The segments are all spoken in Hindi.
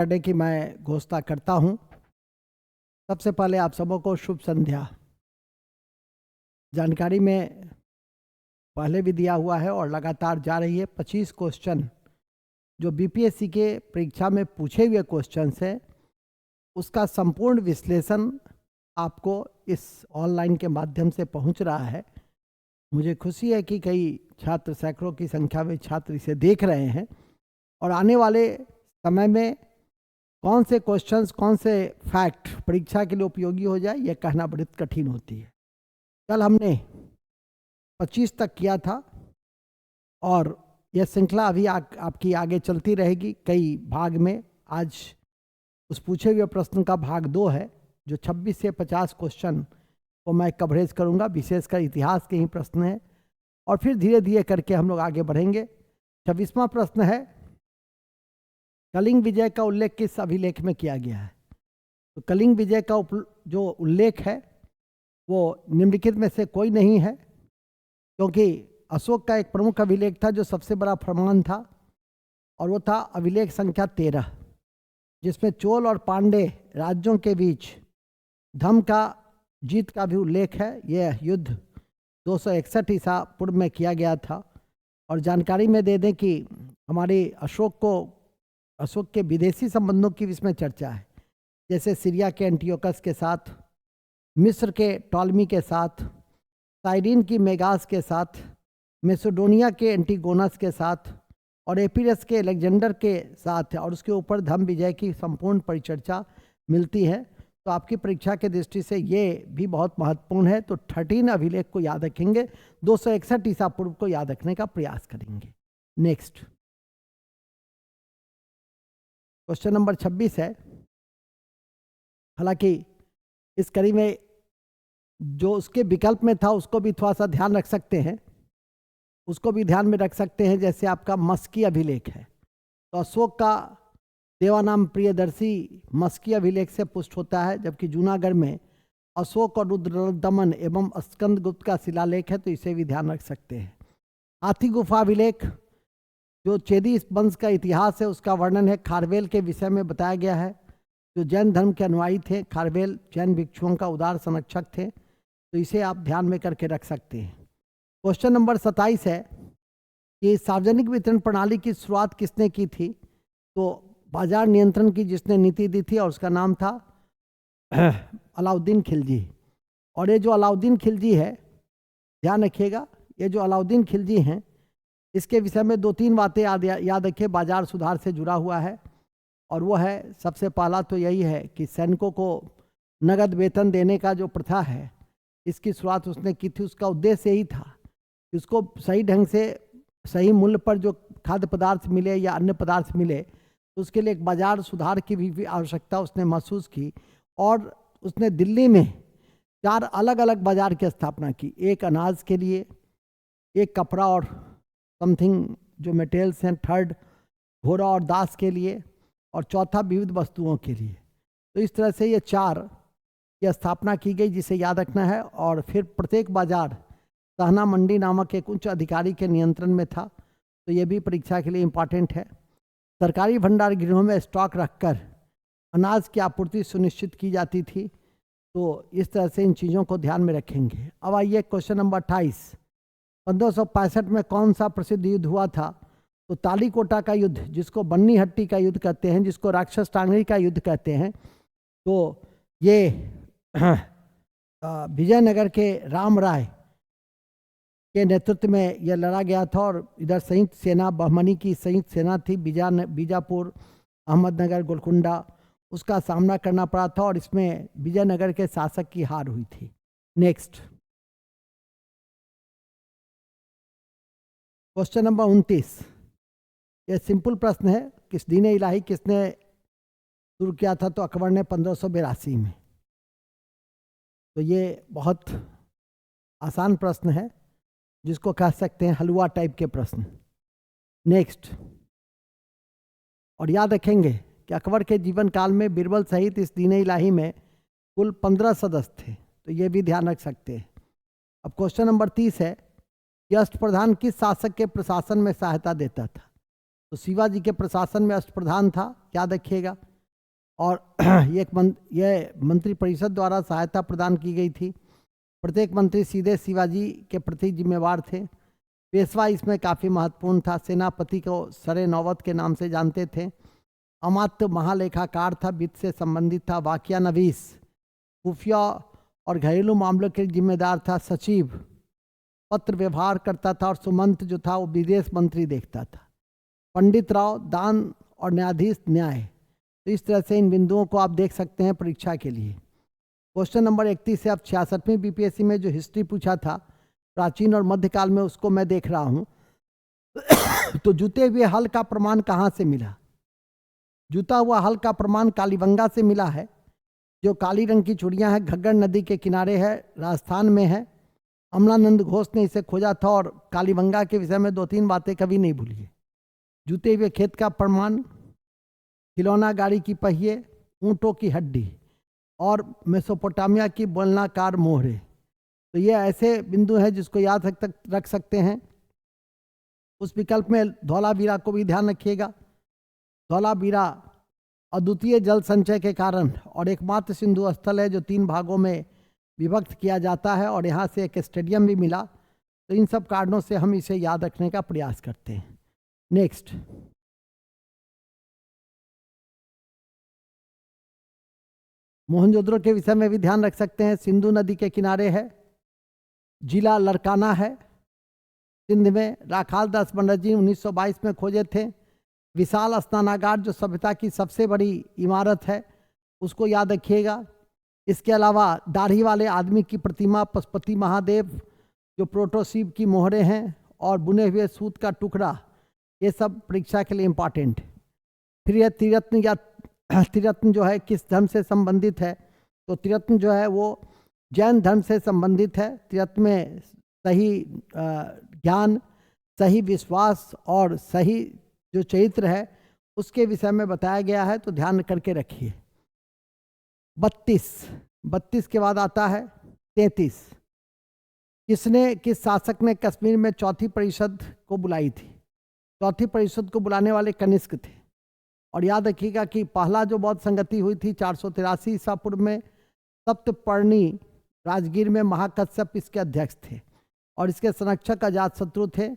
करने की मैं घोषणा करता हूं। सबसे पहले आप सबों को शुभ संध्या। जानकारी में पहले भी दिया हुआ है और लगातार जा रही है। 25 क्वेश्चन जो बीपीएससी के परीक्षा में पूछे हुए क्वेश्चन है उसका संपूर्ण विश्लेषण आपको इस ऑनलाइन के माध्यम से पहुंच रहा है। मुझे खुशी है कि कई छात्र, सैकड़ों की संख्या में छात्र इसे देख रहे हैं और आने वाले समय में कौन से क्वेश्चंस, कौन से फैक्ट परीक्षा के लिए उपयोगी हो जाए यह कहना बड़ी कठिन होती है। कल हमने 25 तक किया था और यह श्रृंखला अभी आपकी आगे चलती रहेगी कई भाग में। आज उस पूछे हुए प्रश्न का भाग 2 है जो 26 से 50 क्वेश्चन को मैं कवरेज करूंगा। विशेषकर इतिहास के ही प्रश्न हैं और फिर धीरे धीरे करके हम लोग आगे बढ़ेंगे। 26वां प्रश्न है, कलिंग विजय का उल्लेख किस अभिलेख में किया गया है? तो कलिंग विजय का जो उल्लेख है वो निम्नलिखित में से कोई नहीं है, क्योंकि अशोक का एक प्रमुख अभिलेख था जो सबसे बड़ा फरमान था और वो था अभिलेख संख्या 13, जिसमें चोल और पांडे राज्यों के बीच धम का जीत का भी उल्लेख है। यह युद्ध 261 ईसा पूर्व में किया गया था। और जानकारी में दे दें कि हमारे अशोक के विदेशी संबंधों की इसमें चर्चा है, जैसे सीरिया के एंटियोकस के साथ, मिस्र के टॉलमी के साथ, साइरीन की मेगास के साथ, मैसेडोनिया के एंटीगोनस के साथ और एपिरस के अलेक्जेंडर के साथ, और उसके ऊपर धम विजय की संपूर्ण परिचर्चा मिलती है। तो आपकी परीक्षा के दृष्टि से ये भी बहुत महत्वपूर्ण है। तो 13 अभिलेख को याद रखेंगे, 261 ईसा पूर्व को याद रखने का प्रयास करेंगे। नेक्स्ट क्वेश्चन नंबर 26 है। हालांकि इस कड़ी में जो उसके विकल्प में था उसको भी थोड़ा सा ध्यान रख सकते हैं, उसको भी ध्यान में रख सकते हैं। जैसे आपका मस्की अभिलेख है तो अशोक का देवानाम प्रियदर्शी मस्की अभिलेख से पुष्ट होता है, जबकि जूनागढ़ में अशोक और रुद्रदमन एवं स्कंदगुप्त का शिलालेख है, तो इसे भी ध्यान रख सकते हैं। हाथी गुफा अभिलेख जो चेदी वंश का इतिहास है उसका वर्णन है, खारवेल के विषय में बताया गया है। जो जैन धर्म के अनुयायी थे, खारवेल जैन भिक्षुओं का उदार संरक्षक थे, तो इसे आप ध्यान में करके रख सकते हैं। क्वेश्चन नंबर 27 है कि सार्वजनिक वितरण प्रणाली की शुरुआत किसने की थी? तो बाजार नियंत्रण की जिसने नीति दी थी और उसका नाम था अलाउद्दीन खिलजी। और ये जो अलाउद्दीन खिलजी है, ध्यान रखिएगा, ये जो अलाउद्दीन खिलजी हैं इसके विषय में 2-3 बातें याद रखिए। बाजार सुधार से जुड़ा हुआ है और वो है, सबसे पहला तो यही है कि सैनिकों को नगद वेतन देने का जो प्रथा है इसकी शुरुआत उसने की थी। उसका उद्देश्य यही था कि उसको सही ढंग से सही मूल्य पर जो खाद्य पदार्थ मिले या अन्य पदार्थ मिले, तो उसके लिए एक बाजार सुधार की भी आवश्यकता उसने महसूस की। और उसने दिल्ली में 4 अलग अलग बाजार की स्थापना की, एक अनाज के लिए, एक कपड़ा और समथिंग जो मटेरियल्स हैं, थर्ड घोड़ा और दास के लिए, और चौथा विविध वस्तुओं के लिए। तो इस तरह से ये 4 की स्थापना की गई, जिसे याद रखना है। और फिर प्रत्येक बाजार सहना मंडी नामक एक उच्च अधिकारी के नियंत्रण में था, तो ये भी परीक्षा के लिए इम्पॉर्टेंट है। सरकारी भंडार गृहों में स्टॉक रखकर अनाज की आपूर्ति सुनिश्चित की जाती थी। तो इस तरह से इन चीज़ों को ध्यान में रखेंगे। अब आइए क्वेश्चन नंबर 28। 1565 में कौन सा प्रसिद्ध युद्ध हुआ था? तो तालीकोटा का युद्ध, जिसको बन्नी हट्टी का युद्ध कहते हैं, जिसको राक्षस टांगरी का युद्ध कहते हैं, तो ये विजयनगर के राम राय के नेतृत्व में यह लड़ा गया था। और इधर संयुक्त सेना, बहमनी की संयुक्त सेना थी, बीजापुर, अहमदनगर, गोलकुंडा, उसका सामना करना पड़ा था और इसमें विजयनगर के शासक की हार हुई थी। Next question number 29। यह सिंपल प्रश्न है, किस दीन इलाही किसने शुरू किया था? तो अकबर ने 1582 में। तो ये बहुत आसान प्रश्न है, जिसको कह सकते हैं हलवा टाइप के प्रश्न। नेक्स्ट, और याद रखेंगे कि अकबर के जीवन काल में बीरबल सहित इस दीन इलाही में कुल 15 सदस्य थे, तो ये भी ध्यान रख सकते हैं। अब क्वेश्चन नंबर 30 है कि अष्टप्रधान किस शासक के प्रशासन में सहायता देता था? तो शिवाजी के प्रशासन में अष्टप्रधान था, याद रखिएगा। और ये मंत्री परिषद द्वारा सहायता प्रदान की गई थी। प्रत्येक मंत्री सीधे शिवाजी के प्रति जिम्मेवार थे। पेशवा इसमें काफ़ी महत्वपूर्ण था। सेनापति को सरे नौबत के नाम से जानते थे। अमात्य महालेखाकार था, वित्त से संबंधित था। वाक्यानवीस खुफिया और घरेलू मामलों के जिम्मेदार था। सचिव पत्र व्यवहार करता था और सुमंत जो था वो विदेश मंत्री देखता था। पंडित राव दान और न्यायाधीश न्याय। तो इस तरह से इन बिंदुओं को आप देख सकते हैं परीक्षा के लिए। क्वेश्चन नंबर 31 से अब 66वीं बीपीएससी में जो हिस्ट्री पूछा था प्राचीन और मध्यकाल में, उसको मैं देख रहा हूं। तो जुते हुए हल का प्रमाण कहाँ से मिला? जुता हुआ हल का प्रमाण कालीबंगा से मिला है। जो काली रंग की चूड़ियां हैं, घग्गर नदी के किनारे है, राजस्थान में है। अमलानंद घोष ने इसे खोजा था और कालीबंगा के विषय में 2-3 बातें कभी नहीं भूलिए। जूते हुए खेत का प्रमाण, खिलौना गाड़ी की पहिए, ऊंटों की हड्डी और मेसोपोटामिया की बेलनाकार मोहरे। तो ये ऐसे बिंदु हैं जिसको याद रख सकते हैं। उस विकल्प में धौलावीरा को भी ध्यान रखिएगा। धौलावीरा अद्वितीय जल संचय के कारण और एकमात्र सिंधु स्थल है जो 3 भागों में विभक्त किया जाता है और यहाँ से एक स्टेडियम भी मिला। तो इन सब कारणों से हम इसे याद रखने का प्रयास करते हैं। नेक्स्ट, मोहनजोदड़ो के विषय में भी ध्यान रख सकते हैं। सिंधु नदी के किनारे है, जिला लड़काना है सिंध में। राखाल दास बनर्जी 1922 में खोजे थे। विशाल स्नानागार जो सभ्यता की सबसे बड़ी इमारत है, उसको याद रखिएगा। इसके अलावा दाढ़ी वाले आदमी की प्रतिमा, पशुपति महादेव जो प्रोटोसीव की मोहरे हैं और बुने हुए सूत का टुकड़ा, ये सब परीक्षा के लिए इम्पॉर्टेंट है। फिर यह त्रिरत्न या त्रिरत्न जो है किस धर्म से संबंधित है? तो त्रिरत्न जो है वो जैन धर्म से संबंधित है। त्रिरत्न में सही ज्ञान, सही विश्वास और सही जो चरित्र है उसके विषय में बताया गया है, तो ध्यान करके रखिए। 32 के बाद आता है 33। किस शासक ने कश्मीर में चौथी परिषद को बुलाई थी? चौथी परिषद को बुलाने वाले कनिष्क थे। और याद रखिएगा कि पहला जो बौद्ध संगति हुई थी 483 ईसा पूर्व में, सप्तपर्णी राजगीर में महाकश्यप इसके अध्यक्ष थे और इसके संरक्षक अजातशत्रु थे।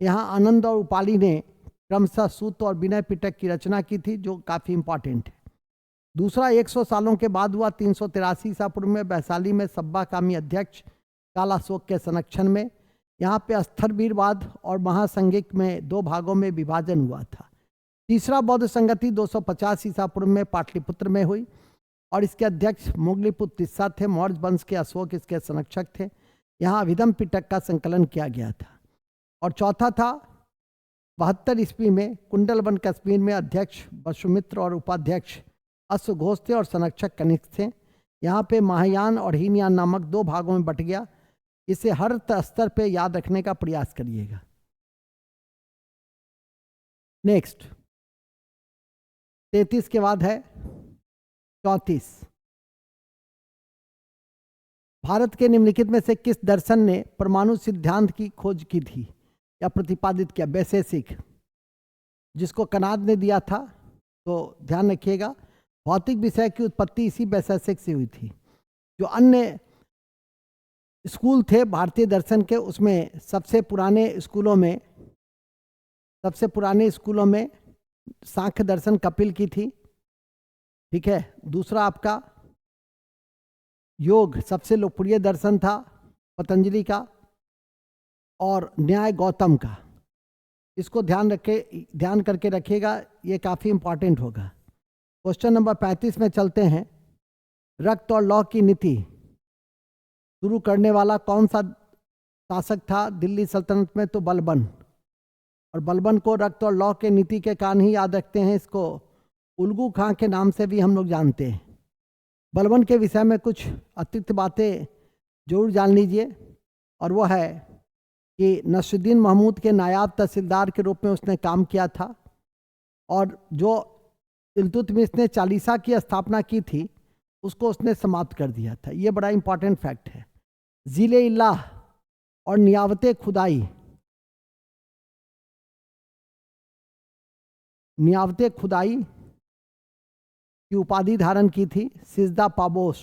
यहाँ आनंद और उपाली ने क्रमशः सूत और विनय पिटक की रचना की थी, जो काफ़ी इंपॉर्टेंट है। दूसरा 100 सालों के बाद हुआ 383 ईसा पूर्व में वैशाली में सब्बा कामी अध्यक्ष कालाशोक के संरक्षण में। यहाँ पे स्थरवीरवाद और महासंगिक में 2 भागों में विभाजन हुआ था। तीसरा बौद्ध संगति 250 ईसा पूर्व में पाटलिपुत्र में हुई और इसके अध्यक्ष मोगलीपुत्र तिस्सा थे। मौर्य वंश के अशोक इसके संरक्षक थे। यहाँ अभिधम पिटक का संकलन किया गया था। और चौथा था 72 ईस्वी में कुंडलवन कश्मीर में अध्यक्ष वसुमित्र और उपाध्यक्ष अश्वघोष थे और संरक्षक कनिष्क थे। यहाँ पे महायान और हीनयान नामक 2 भागों में बट गया। इसे हर स्तर पे याद रखने का प्रयास करिएगा। नेक्स्ट, 33 के बाद है 34। भारत के निम्नलिखित में से किस दर्शन ने परमाणु सिद्धांत की खोज की थी या प्रतिपादित किया? वैशेषिक, जिसको कनाद ने दिया था। तो ध्यान रखिएगा, भौतिक विषय की उत्पत्ति इसी वैशेषिक से हुई थी। जो अन्य स्कूल थे भारतीय दर्शन के, उसमें सबसे पुराने स्कूलों में सांख्य दर्शन कपिल की थी। ठीक है। दूसरा आपका योग सबसे लोकप्रिय दर्शन था पतंजलि का, और न्याय गौतम का। इसको ध्यान करके रखिएगा, ये काफ़ी इंपॉर्टेंट होगा। क्वेश्चन नंबर 35 में चलते हैं। रक्त और लौ की नीति शुरू करने वाला कौन सा शासक था दिल्ली सल्तनत में? तो बलबन। और बलबन को रक्त और लौ के नीति के कारण ही याद रखते हैं। इसको उल्गू खां के नाम से भी हम लोग जानते हैं। बलबन के विषय में कुछ अतिरिक्त बातें जरूर जान लीजिए, और वो है कि नसरुद्दीन महमूद के नायाब तहसीलदार के रूप में उसने काम किया था, और जो इल्तुतमिश ने चालीसा की स्थापना की थी उसको उसने समाप्त कर दिया था। ये बड़ा इंपॉर्टेंट फैक्ट है। जिले इल्लाह और नियावते खुदाई की उपाधि धारण की थी, सिजदा पाबोश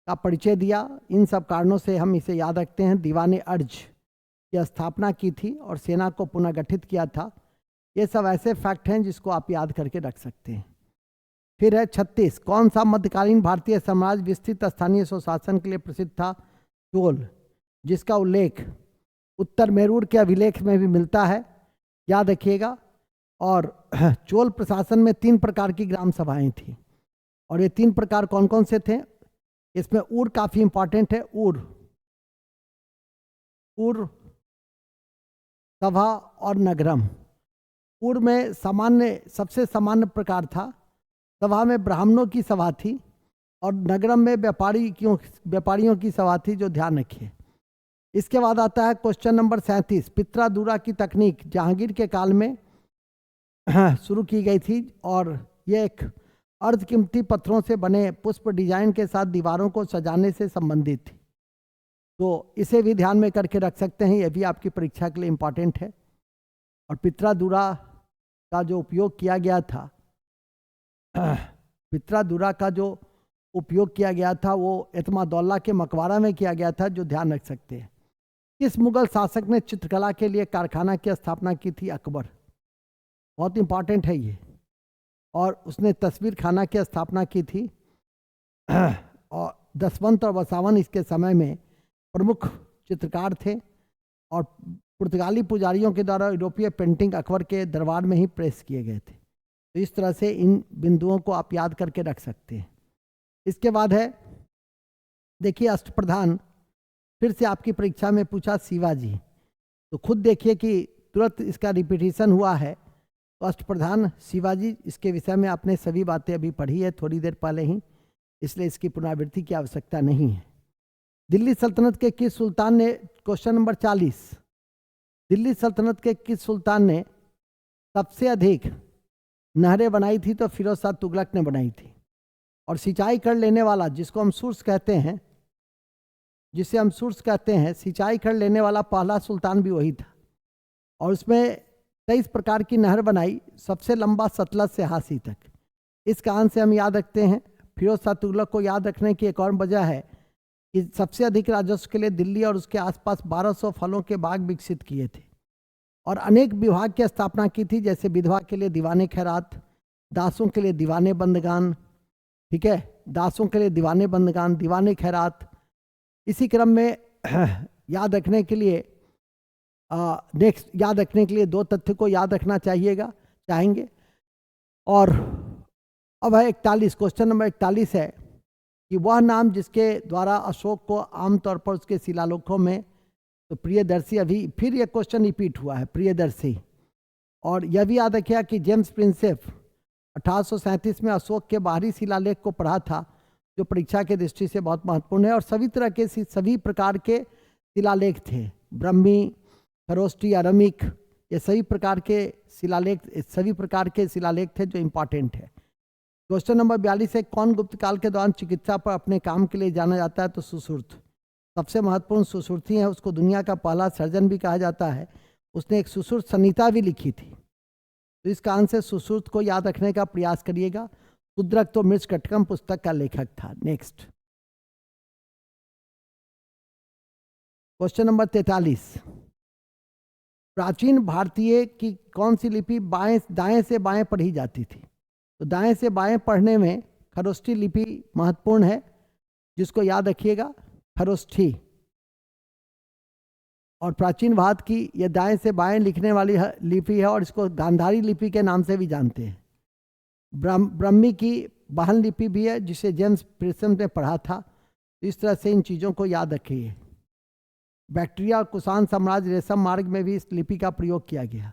का परिचय दिया। इन सब कारणों से हम इसे याद रखते हैं। दीवाने अर्ज की स्थापना की थी और सेना को पुनः गठित किया था। ये सब ऐसे फैक्ट हैं जिसको आप याद करके रख सकते हैं। फिर है 36, कौन सा मध्यकालीन भारतीय साम्राज्य विस्तृत स्थानीय स्वशासन के लिए प्रसिद्ध था? चोल, जिसका उल्लेख उत्तर मेरूर के अभिलेख में भी मिलता है, याद रखिएगा। और चोल प्रशासन में 3 प्रकार की ग्राम सभाएं थी, और ये 3 प्रकार कौन कौन से थे? इसमें ऊर काफी इंपॉर्टेंट है। ऊर सभा और नगरम। ऊर में सबसे सामान्य प्रकार था। सभा में ब्राह्मणों की सभा थी और नगरम में व्यापारियों की सभा थी, जो ध्यान रखिए। इसके बाद आता है क्वेश्चन नंबर 37, पित्रादुरा की तकनीक जहांगीर के काल में शुरू की गई थी, और यह एक अर्धकीमती पत्थरों से बने पुष्प डिजाइन के साथ दीवारों को सजाने से संबंधित थी। तो इसे भी ध्यान में करके रख सकते हैं, यह भी आपकी परीक्षा के लिए इम्पॉर्टेंट है। और पित्रादुरा का जो उपयोग किया गया था, पित्रादुरा का जो उपयोग किया गया था वो एतमादौल्ला के मकबरा में किया गया था, जो ध्यान रख सकते हैं। किस मुगल शासक ने चित्रकला के लिए कारखाना की स्थापना की थी? अकबर। बहुत इंपॉर्टेंट है ये। और उसने तस्वीर खाना की स्थापना की थी। और दसवंत और वसावन इसके समय में प्रमुख चित्रकार थे, और पुर्तगाली पुजारियों के द्वारा यूरोपीय पेंटिंग अकबर के दरबार में ही प्रेस किए गए थे। तो इस तरह से इन बिंदुओं को आप याद करके रख सकते हैं। इसके बाद है, देखिए, अष्टप्रधान फिर से आपकी परीक्षा में पूछा शिवाजी। तो खुद देखिए कि तुरंत इसका रिपीटिशन हुआ है। तो अष्टप्रधान शिवाजी, इसके विषय में आपने सभी बातें अभी पढ़ी है थोड़ी देर पहले ही, इसलिए इसकी पुनरावृत्ति की आवश्यकता नहीं है। दिल्ली सल्तनत के किस सुल्तान ने, क्वेश्चन नंबर 40, दिल्ली सल्तनत के किस सुल्तान ने सबसे अधिक नहरें बनाई थी? तो फिरोज शाह तुगलक ने बनाई थी। और सिंचाई कर लेने वाला, जिसको हम सोर्स कहते हैं, सिंचाई कर लेने वाला पहला सुल्तान भी वही था। और उसमें 23 प्रकार की नहर बनाई, सबसे लंबा सतलज से हासी तक। इस कारण से हम याद रखते हैं। फिरोज शाह तुगलक को याद रखने की एक और वजह है कि सबसे अधिक राजस्व के लिए दिल्ली और उसके आसपास 1200 फलों के बाग विकसित किए थे, और अनेक विभाग की स्थापना की थी, जैसे विधवा के लिए दीवाने खैरात, दासों के लिए दीवाने बंदगान, ठीक है, दासों के लिए दीवाने बंदगान, दीवाने खैरात। इसी क्रम में याद रखने के लिए याद रखने के लिए 2 तथ्य को याद रखना चाहेंगे। और अब है 41, क्वेश्चन नंबर 41 है कि वह नाम जिसके द्वारा अशोक को आमतौर पर उसके शिलालेखों में, तो प्रियदर्शी, अभी फिर यह क्वेश्चन रिपीट हुआ है, प्रियदर्शी। और यह भी याद रखिए कि जेम्स प्रिंसेप 1837 में अशोक के बाहरी शिलालेख को पढ़ा था, जो परीक्षा की दृष्टि से बहुत महत्वपूर्ण है। और सभी प्रकार के शिलालेख थे, ब्रह्मी, खरोष्टी, अरमिक, ये सभी प्रकार के शिलालेख थे जो इम्पॉर्टेंट है। क्वेश्चन नंबर 42 है, कौन गुप्त काल के दौरान चिकित्सा पर अपने काम के लिए जाना जाता है? तो सुश्रुत। सबसे महत्वपूर्ण सुश्रुति है, उसको दुनिया का पहला सर्जन भी कहा जाता है। उसने एक सुश्रुत संहिता भी लिखी थी। तो इस कारण से सुश्रुत को याद रखने का प्रयास करिएगा। शूद्रक तो मृच्छकटकम पुस्तक का लेखक था। नेक्स्ट, क्वेश्चन नंबर 43, प्राचीन भारतीय की कौन सी लिपि दाएं से बाएं पढ़ी जाती थी? तो दाएं से बाएं पढ़ने में खरोष्ठी लिपि महत्वपूर्ण है, जिसको याद रखिएगा, खरोष्ठी। और प्राचीन भारत की यह दाएं से बाएं लिखने वाली लिपि है, और इसको गांधारी लिपि के नाम से भी जानते हैं। ब्रह्मी की वाहन लिपि भी है, जिसे जेम्स प्रिंसेप ने पढ़ा था। इस तरह से इन चीज़ों को याद रखिए। बैक्टीरिया और कुषाण साम्राज्य रेशम मार्ग में भी इस लिपि का प्रयोग किया गया।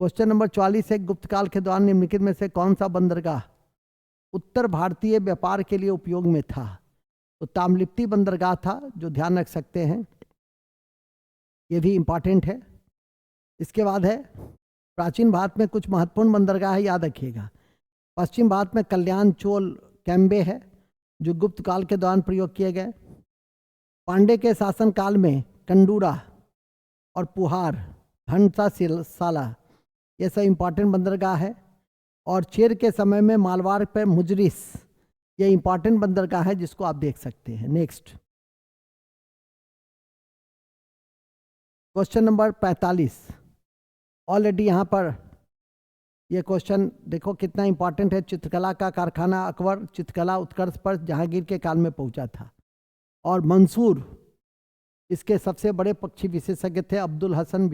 क्वेश्चन नंबर 44 है, गुप्त काल के दौरान निम्नलिखित में से कौन सा बंदरगाह उत्तर भारतीय व्यापार के लिए उपयोग में था? तो ताम्रलिप्ति बंदरगाह था, जो ध्यान रख सकते हैं, ये भी इंपॉर्टेंट है। इसके बाद है, प्राचीन भारत में कुछ महत्वपूर्ण बंदरगाह है, याद रखिएगा। पश्चिम भारत में कल्याण, चोल, कैम्बे है, जो गुप्त काल के दौरान प्रयोग किए गए। पांडे के शासन काल में कंडूरा और पुहार, हंसाशाला, ये सब इंपॉर्टेंट बंदरगाह है। और चेर के समय में मालवार पे मुजरिस, ये इंपॉर्टेंट बंदरगाह है जिसको आप देख सकते हैं। Next question number 45। ऑलरेडी यहाँ पर ये क्वेश्चन देखो कितना इंपॉर्टेंट है। चित्रकला का कारखाना अकबर चित्रकला उत्कर्ष पर जहांगीर के काल में पहुंचा था, और मंसूर इसके सबसे बड़े पक्षी विशेषज्ञ थे। अब्दुल हसन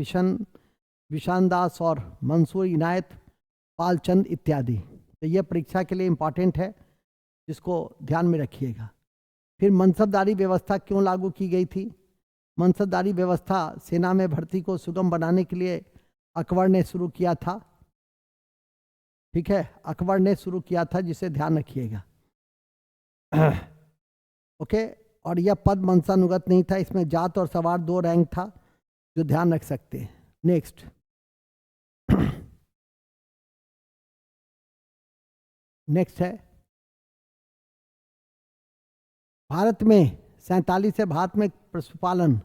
विशान दास और मंसूर इनायत पालचंद इत्यादि। तो ये परीक्षा के लिए इंपॉर्टेंट है, जिसको ध्यान में रखिएगा। फिर मनसबदारी व्यवस्था क्यों लागू की गई थी? मनसबदारी व्यवस्था सेना में भर्ती को सुगम बनाने के लिए अकबर ने शुरू किया था। ठीक है, अकबर ने शुरू किया था, जिसे ध्यान रखिएगा। ओके, और यह पद वंशानुगत नहीं था, इसमें जात और सवार 2 रैंक था, जो ध्यान रख सकते हैं। नेक्स्ट नेक्स्ट है भारत में 47 से भारत में पशुपालन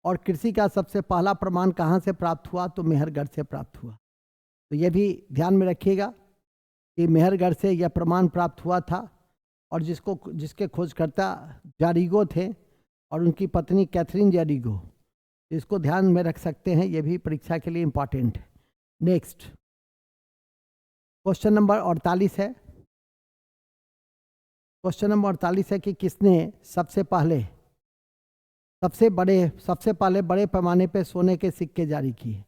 और कृषि का सबसे पहला प्रमाण कहाँ से प्राप्त हुआ? तो मेहरगढ़ से प्राप्त हुआ। तो यह भी ध्यान में रखिएगा कि मेहरगढ़ से यह प्रमाण प्राप्त हुआ था, और जिसके खोजकर्ता जारिगो थे और उनकी पत्नी कैथरीन जारिगो। इसको ध्यान में रख सकते हैं, यह भी परीक्षा के लिए इंपॉर्टेंट है। नेक्स्ट क्वेश्चन नंबर 48 है। क्वेश्चन नंबर 48 है कि किसने सबसे पहले बड़े पैमाने पे सोने के सिक्के जारी किए?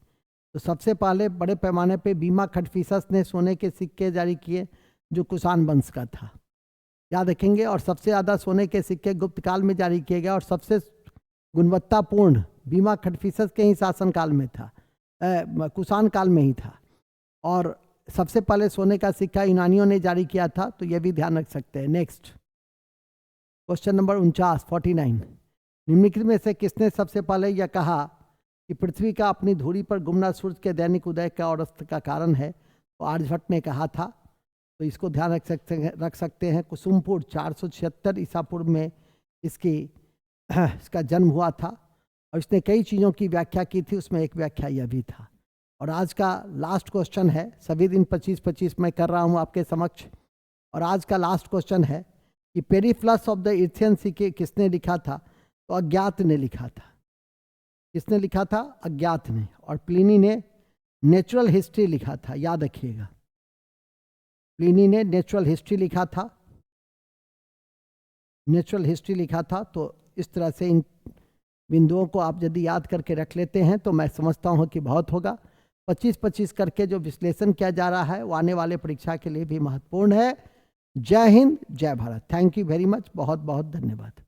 तो सबसे पहले बड़े पैमाने पे बीमा खटफिसस ने सोने के सिक्के जारी किए, जो कुषाण वंश का था, याद रखेंगे। और सबसे ज़्यादा सोने के सिक्के गुप्त काल में जारी किए गए, और सबसे गुणवत्तापूर्ण बीमा खटफिसस के ही शासनकाल में था, कुषाण काल में ही था। और सबसे पहले सोने का सिक्का यूनानियों ने जारी किया था, तो यह भी ध्यान रख सकते हैं। नेक्स्ट क्वेश्चन नंबर 49 निम्नलिखित में से किसने सबसे पहले यह कहा कि पृथ्वी का अपनी धुरी पर घूमना सूर्य के दैनिक उदय का और अस्त का कारण है? तो आर्यभट्ट ने कहा था, तो इसको ध्यान रख सकते हैं। कुसुमपुर 476 ईसा पूर्व में इसका जन्म हुआ था, और इसने कई चीज़ों की व्याख्या की थी, उसमें एक व्याख्या यह भी था। और आज का लास्ट क्वेश्चन है, सभी दिन 25-25 मैं कर रहा हूँ आपके समक्ष। और आज का लास्ट क्वेश्चन है कि पेरिप्लस ऑफ द इथियन सी किसने लिखा था? तो अज्ञात ने लिखा था। किसने लिखा था? अज्ञात ने। और प्लिनी ने नेचुरल हिस्ट्री लिखा था, याद रखिएगा। प्लिनी ने नेचुरल हिस्ट्री लिखा था, तो इस तरह से इन बिंदुओं को आप यदि याद करके रख लेते हैं तो मैं समझता हूं कि बहुत होगा। 25-25 करके जो विश्लेषण किया जा रहा है वो आने वाले परीक्षा के लिए भी महत्वपूर्ण है। जय हिंद, जय Bharat. Thank you very much, बहुत बहुत धन्यवाद।